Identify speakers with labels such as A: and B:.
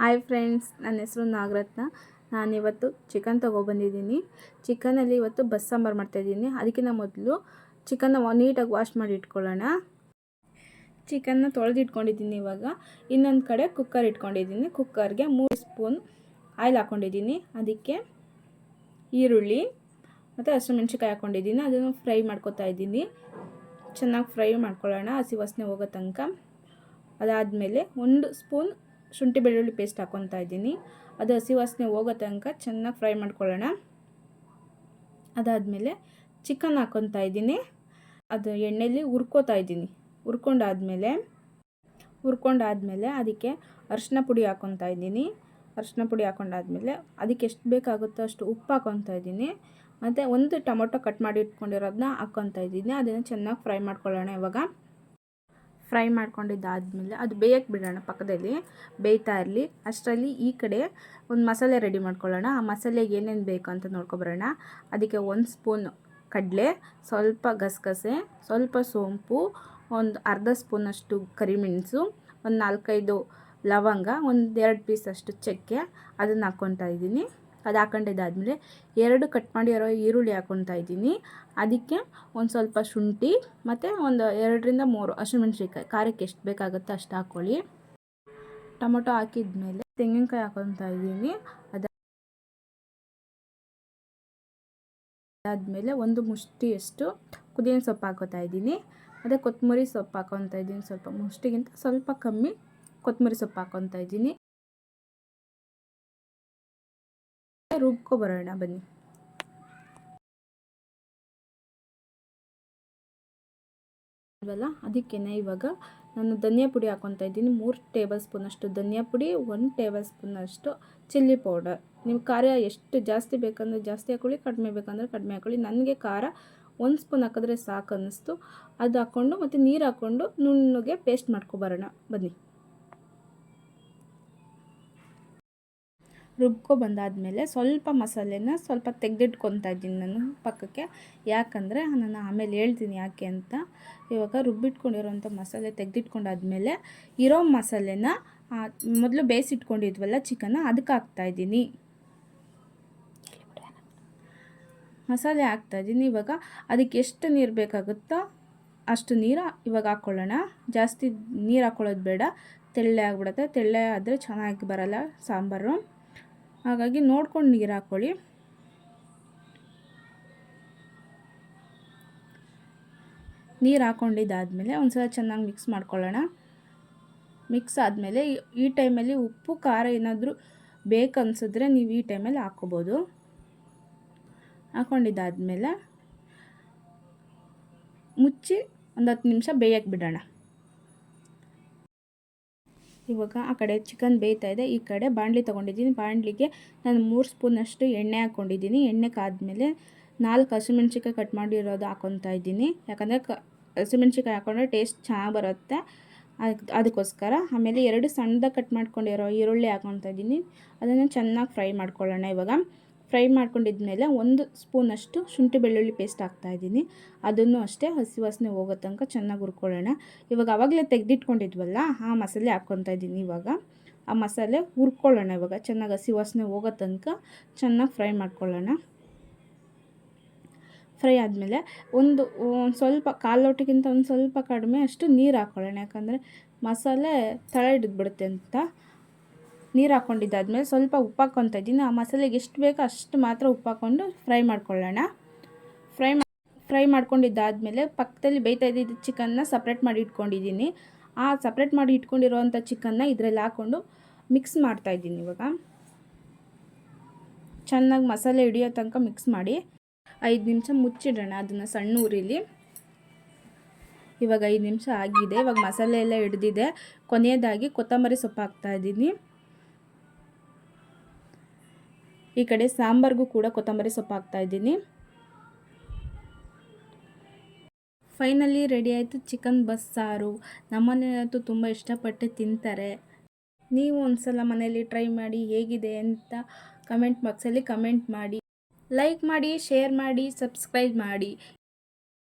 A: Hi friends, ನನ್ನ ಹೆಸರು ನಾಗರತ್ನ. ನಾನಿವತ್ತು ಚಿಕನ್ ತೊಗೊಬಂದಿದ್ದೀನಿ. ಚಿಕನಲ್ಲಿ ಇವತ್ತು ಬಸ್ ಸಾಂಬಾರು ಮಾಡ್ತಾಯಿದ್ದೀನಿ. ಅದಕ್ಕಿಂತ ಮೊದಲು ಚಿಕನ್ನ ನೀಟಾಗಿ ವಾಶ್ ಮಾಡಿ ಇಟ್ಕೊಳ್ಳೋಣ. ಚಿಕನ್ನ ತೊಳೆದಿಟ್ಕೊಂಡಿದ್ದೀನಿ. ಇವಾಗ ಇನ್ನೊಂದು ಕಡೆ ಕುಕ್ಕರ್ ಇಟ್ಕೊಂಡಿದ್ದೀನಿ. ಕುಕ್ಕರ್ಗೆ 3 ಸ್ಪೂನ್ ಆಯಿಲ್ ಹಾಕ್ಕೊಂಡಿದ್ದೀನಿ. ಅದಕ್ಕೆ ಈರುಳ್ಳಿ ಮತ್ತು ಹಸಿಮೆಣ್ಸಿಕಾಯಿ ಹಾಕ್ಕೊಂಡಿದ್ದೀನಿ. ಅದನ್ನು ಫ್ರೈ ಮಾಡ್ಕೊತಾ ಇದ್ದೀನಿ. ಚೆನ್ನಾಗಿ ಫ್ರೈ ಮಾಡ್ಕೊಳ್ಳೋಣ, ಹಸಿ ವಾಸನೆ ಹೋಗೋ ತನಕ. ಅದಾದಮೇಲೆ 1 ಸ್ಪೂನ್ ಶುಂಠಿ ಬೆಳ್ಳುಳ್ಳಿ ಪೇಸ್ಟ್ ಹಾಕ್ಕೊತಾ ಇದ್ದೀನಿ. ಅದು ಹಸಿ ವಾಸನೆ ಹೋಗೋ ತನಕ ಚೆನ್ನಾಗಿ ಫ್ರೈ ಮಾಡ್ಕೊಳ್ಳೋಣ. ಅದಾದಮೇಲೆ ಚಿಕನ್ ಹಾಕ್ಕೊತಾ ಇದ್ದೀನಿ. ಅದು ಎಣ್ಣೆಯಲ್ಲಿ ಹುರ್ಕೋತಾ ಇದ್ದೀನಿ. ಹುರ್ಕೊಂಡಾದ್ಮೇಲೆ ಅದಕ್ಕೆ ಅರಿಶಿನ ಪುಡಿ ಹಾಕ್ಕೊತಾ ಇದ್ದೀನಿ. ಅರಿಶಿನ ಪುಡಿ ಹಾಕ್ಕೊಂಡಾದ್ಮೇಲೆ ಅದಕ್ಕೆ ಎಷ್ಟು ಬೇಕಾಗುತ್ತೋ ಅಷ್ಟು ಉಪ್ಪು ಹಾಕ್ಕೊತಾ ಇದ್ದೀನಿ. ಮತ್ತು 1 ಟೊಮೊಟೊ ಕಟ್ ಮಾಡಿ ಇಟ್ಕೊಂಡಿರೋದನ್ನ ಹಾಕ್ಕೊತಾ ಇದ್ದೀನಿ. ಅದನ್ನು ಚೆನ್ನಾಗಿ ಫ್ರೈ ಮಾಡ್ಕೊಳ್ಳೋಣ. ಇವಾಗ ಫ್ರೈ ಮಾಡ್ಕೊಂಡಿದ್ದಾದಮೇಲೆ ಅದು ಬೇಯಕ್ಕೆ ಬಿಡೋಣ, ಪಕ್ಕದಲ್ಲಿ ಬೇಯ್ತಾ ಇರಲಿ. ಅಷ್ಟರಲ್ಲಿ ಈ ಕಡೆ ಒಂದು ಮಸಾಲೆ ರೆಡಿ ಮಾಡ್ಕೊಳ್ಳೋಣ. ಆ ಮಸಾಲೆಗೆ ಏನೇನು ಬೇಕು ಅಂತ ನೋಡ್ಕೊಬರೋಣ. ಅದಕ್ಕೆ 1 ಸ್ಪೂನ್ ಕಡಲೆ, ಸ್ವಲ್ಪ ಗಸಗಸೆ, ಸ್ವಲ್ಪ ಸೋಂಪು, ಒಂದು ಅರ್ಧ ಸ್ಪೂನಷ್ಟು ಕರಿಮೆಣಸು, ಒಂದು 4-5 ಲವಂಗ, 1-2 ಪೀಸಷ್ಟು ಚಕ್ಕೆ, ಅದನ್ನು ಹಾಕ್ಕೊತಾ ಇದ್ದೀನಿ. ಅದು ಹಾಕ್ಕೊಂಡಿದ್ದಾದಮೇಲೆ 2 ಕಟ್ ಮಾಡಿರೋ ಈರುಳ್ಳಿ ಹಾಕ್ಕೊತಾ ಇದ್ದೀನಿ. ಅದಕ್ಕೆ ಒಂದು ಸ್ವಲ್ಪ ಶುಂಠಿ ಮತ್ತು ಒಂದು 2-3 ಹಸಿಮೆಣ್ಸಿನ್ಕಾಯಿ, ಖಾರಕ್ಕೆ ಎಷ್ಟು ಬೇಕಾಗುತ್ತೋ ಅಷ್ಟು ಹಾಕ್ಕೊಳ್ಳಿ. ಟೊಮೊಟೊ ಹಾಕಿದ್ಮೇಲೆ ತೆಂಗಿನಕಾಯಿ ಹಾಕ್ಕೊತಾ ಇದ್ದೀನಿ. ಅದಾದಮೇಲೆ 1 ಮುಷ್ಟಿಯಷ್ಟು ಪುದೀನ ಸೊಪ್ಪು ಹಾಕ್ಕೊತಾ ಇದ್ದೀನಿ. ಮತ್ತು ಕೊತ್ತಂಬರಿ ಸೊಪ್ಪು ಹಾಕ್ಕೊತಾ ಇದ್ದೀನಿ. ಸ್ವಲ್ಪ ಮುಷ್ಟಿಗಿಂತ ಸ್ವಲ್ಪ ಕಮ್ಮಿ ಕೊತ್ತಂಬರಿ ಸೊಪ್ಪು ಹಾಕ್ಕೊತಾ ಇದ್ದೀನಿ. ರುಬ್ಕೊಬರೋಣ ಬನ್ನಿ. ಅದಕ್ಕೆ ಇವಾಗ ನಾನು ಧನಿಯಾ ಪುಡಿ ಹಾಕ್ಕೊತಾ ಇದ್ದೀನಿ. 3 ಟೇಬಲ್ ಸ್ಪೂನಷ್ಟು ಧನಿಯಾ ಪುಡಿ, 1 ಟೇಬಲ್ ಸ್ಪೂನಷ್ಟು ಚಿಲ್ಲಿ ಪೌಡರ್. ನೀವು ಖಾರ ಎಷ್ಟು ಜಾಸ್ತಿ ಬೇಕಂದರೆ ಜಾಸ್ತಿ ಹಾಕ್ಕೊಳ್ಳಿ, ಕಡಿಮೆ ಬೇಕಂದರೆ ಕಡಿಮೆ ಹಾಕ್ಕೊಳ್ಳಿ. ನನಗೆ ಖಾರ 1 ಸ್ಪೂನ್ ಹಾಕಿದ್ರೆ ಸಾಕು ಅನ್ನಿಸ್ತು. ಅದು ಹಾಕ್ಕೊಂಡು ಮತ್ತು ನೀರು ಹಾಕ್ಕೊಂಡು ನುಣ್ಣಗೆ ಪೇಸ್ಟ್ ಮಾಡ್ಕೊಬರೋಣ ಬನ್ನಿ. ಬಂದಾದಮೇಲೆ ಸ್ವಲ್ಪ ಮಸಾಲೆನ ಸ್ವಲ್ಪ ತೆಗೆದಿಟ್ಕೊತಾ ಇದ್ದೀನಿ ನಾನು ಪಕ್ಕಕ್ಕೆ. ಯಾಕಂದರೆ ನಾನು ಆಮೇಲೆ ಹೇಳ್ತೀನಿ ಯಾಕೆ ಅಂತ. ಇವಾಗ ರುಬ್ಬಿಟ್ಕೊಂಡಿರೋಂಥ ಮಸಾಲೆ ತೆಗೆದಿಟ್ಕೊಂಡಾದ್ಮೇಲೆ ಇರೋ ಮಸಾಲೆನ ಮೊದಲು ಬೇಯಿಸಿಟ್ಕೊಂಡಿದ್ವಲ್ಲ ಚಿಕನ್ನ, ಅದಕ್ಕೆ ಹಾಕ್ತಾಯಿದ್ದೀನಿ. ಮಸಾಲೆ ಹಾಕ್ತಾಯಿದ್ದೀನಿ. ಇವಾಗ ಅದಕ್ಕೆ ಎಷ್ಟು ನೀರು ಬೇಕಾಗುತ್ತೋ ಅಷ್ಟು ನೀರು ಇವಾಗ ಹಾಕ್ಕೊಳ್ಳೋಣ. ಜಾಸ್ತಿ ನೀರು ಹಾಕ್ಕೊಳ್ಳೋದು ಬೇಡ, ತೆಳ್ಳೆ ಆಗಿಬಿಡುತ್ತೆ. ತೆಳ್ಳೆ ಆದರೆ ಚೆನ್ನಾಗಿ ಬರಲ್ಲ ಸಾಂಬಾರು. ಹಾಗಾಗಿ ನೋಡ್ಕೊಂಡು ನೀರು ಹಾಕ್ಕೊಳ್ಳಿ. ನೀರು ಹಾಕ್ಕೊಂಡಿದ್ದಾದಮೇಲೆ ಒಂದು ಸಲ ಚೆನ್ನಾಗಿ ಮಿಕ್ಸ್ ಮಾಡ್ಕೊಳ್ಳೋಣ. ಮಿಕ್ಸ್ ಆದಮೇಲೆ ಈ ಟೈಮಲ್ಲಿ ಉಪ್ಪು ಖಾರ ಏನಾದರೂ ಬೇಕನ್ಸಿದ್ರೆ ನೀವು ಈ ಟೈಮಲ್ಲಿ ಹಾಕ್ಕೋಬೋದು. ಹಾಕ್ಕೊಂಡಿದ್ದಾದಮೇಲೆ ಮುಚ್ಚಿ ಒಂದು 10 ನಿಮಿಷ ಬೇಯಕ್ಕೆ ಬಿಡೋಣ. ಇವಾಗ ಆ ಕಡೆ ಚಿಕನ್ ಬೇಯ್ತಾ ಇದೆ, ಈ ಕಡೆ ಬಾಣಲಿ ತೊಗೊಂಡಿದ್ದೀನಿ. ಬಾಣಲಿಗೆ ನಾನು 3 ಸ್ಪೂನಷ್ಟು ಎಣ್ಣೆ ಹಾಕ್ಕೊಂಡಿದ್ದೀನಿ. ಎಣ್ಣೆ ಕಾದ್ಮೇಲೆ 4 ಹಸಿಮೆಣ್ಸಿಕಾಯಿ ಕಟ್ ಮಾಡಿರೋದು ಹಾಕ್ಕೊತಾ ಇದ್ದೀನಿ. ಯಾಕಂದರೆ ಹಸಿಮೆಣ್ಸಿಕಾಯಿ ಹಾಕ್ಕೊಂಡ್ರೆ ಟೇಸ್ಟ್ ಚೆನ್ನಾಗಿ ಬರುತ್ತೆ, ಅದಕ್ಕೋಸ್ಕರ. ಆಮೇಲೆ 2 ಸಣ್ಣದಾಗಿ ಕಟ್ ಮಾಡ್ಕೊಂಡಿರೋ ಈರುಳ್ಳಿ ಹಾಕ್ಕೊತಾ ಇದ್ದೀನಿ. ಅದನ್ನು ಚೆನ್ನಾಗಿ ಫ್ರೈ ಮಾಡ್ಕೊಳ್ಳೋಣ. ಇವಾಗ ಫ್ರೈ ಮಾಡ್ಕೊಂಡಿದ್ಮೇಲೆ 1 ಸ್ಪೂನಷ್ಟು ಶುಂಠಿ ಬೆಳ್ಳುಳ್ಳಿ ಪೇಸ್ಟ್ ಹಾಕ್ತಾಯಿದ್ದೀನಿ. ಅದನ್ನು ಅಷ್ಟೇ ಹಸಿ ವಾಸನೆ ಹೋಗೋ ತನಕ ಚೆನ್ನಾಗಿ ಹುರ್ಕೊಳ್ಳೋಣ. ಇವಾಗ ಆವಾಗಲೇ ತೆಗೆದಿಟ್ಕೊಂಡಿದ್ವಲ್ಲ ಆ ಮಸಾಲೆ ಹಾಕ್ಕೊತಾ ಇದ್ದೀನಿ. ಇವಾಗ ಆ ಮಸಾಲೆ ಹುರ್ಕೊಳ್ಳೋಣ. ಇವಾಗ ಚೆನ್ನಾಗಿ ಹಸಿ ವಾಸನೆ ಹೋಗೋ ತನಕ ಚೆನ್ನಾಗಿ ಫ್ರೈ ಮಾಡ್ಕೊಳ್ಳೋಣ. ಫ್ರೈ ಆದಮೇಲೆ ಒಂದು ಸ್ವಲ್ಪ ಕಾಲು ಲೋಟಕ್ಕಿಂತ ಒಂದು ಸ್ವಲ್ಪ ಕಡಿಮೆ ಅಷ್ಟು ನೀರು ಹಾಕ್ಕೊಳ್ಳೋಣ. ಯಾಕಂದರೆ ಮಸಾಲೆ ತಳ ಹಿಡಿದ್ಬಿಡುತ್ತೆ ಅಂತ. ನೀರು ಹಾಕ್ಕೊಂಡಿದ್ದಾದ್ಮೇಲೆ ಸ್ವಲ್ಪ ಉಪ್ಪು ಹಾಕ್ಕೊತಾ ಇದ್ದೀನಿ. ಆ ಮಸಾಲೆಗೆ ಎಷ್ಟು ಬೇಕೋ ಅಷ್ಟು ಮಾತ್ರ ಉಪ್ಪು ಹಾಕ್ಕೊಂಡು ಫ್ರೈ ಮಾಡ್ಕೊಳ್ಳೋಣ. ಫ್ರೈ ಮಾಡ್ಕೊಂಡಿದ್ದಾದಮೇಲೆ ಪಕ್ಕದಲ್ಲಿ ಬೇಯ್ತಾ ಇದ್ದಿದ್ದು ಚಿಕನ್ನ ಸಪ್ರೇಟ್ ಮಾಡಿ ಇಟ್ಕೊಂಡಿದ್ದೀನಿ. ಆ ಸಪ್ರೇಟ್ ಮಾಡಿ ಇಟ್ಕೊಂಡಿರೋವಂಥ ಚಿಕನ್ನ ಇದರಲ್ಲಿ ಹಾಕ್ಕೊಂಡು ಮಿಕ್ಸ್ ಮಾಡ್ತಾಯಿದ್ದೀನಿ. ಇವಾಗ ಚೆನ್ನಾಗಿ ಮಸಾಲೆ ಹಿಡಿಯೋ ತನಕ ಮಿಕ್ಸ್ ಮಾಡಿ 5 ನಿಮಿಷ ಮುಚ್ಚಿಡೋಣ ಅದನ್ನು ಸಣ್ಣ ಉರಿಲಿ. ಇವಾಗ 5 ನಿಮಿಷ ಆಗಿದೆ. ಇವಾಗ ಮಸಾಲೆ ಎಲ್ಲ ಹಿಡಿದಿದೆ. ಕೊನೆಯದಾಗಿ ಕೊತ್ತಂಬರಿ ಸೊಪ್ಪು ಹಾಕ್ತಾಯಿದ್ದೀನಿ. ಈ ಕಡೆ ಸಾಂಬಾರಿಗೂ ಕೂಡ ಕೊತ್ತಂಬರಿ ಸೊಪ್ಪು ಹಾಕ್ತಾಯಿದ್ದೀನಿ. ಫೈನಲಿ ರೆಡಿ ಆಯಿತು ಚಿಕನ್ ಬಸ್ಸಾರು. ನಮ್ಮನೆಯಂತೂ ತುಂಬ ಇಷ್ಟಪಟ್ಟು ತಿಂತಾರೆ. ನೀವು ಒಂದು ಸಲ ಮನೆಯಲ್ಲಿ ಟ್ರೈ ಮಾಡಿ ಹೇಗಿದೆ ಅಂತ ಕಮೆಂಟ್ ಬಾಕ್ಸಲ್ಲಿ ಕಮೆಂಟ್ ಮಾಡಿ. ಲೈಕ್ ಮಾಡಿ, ಶೇರ್ ಮಾಡಿ, ಸಬ್ಸ್ಕ್ರೈಬ್ ಮಾಡಿ.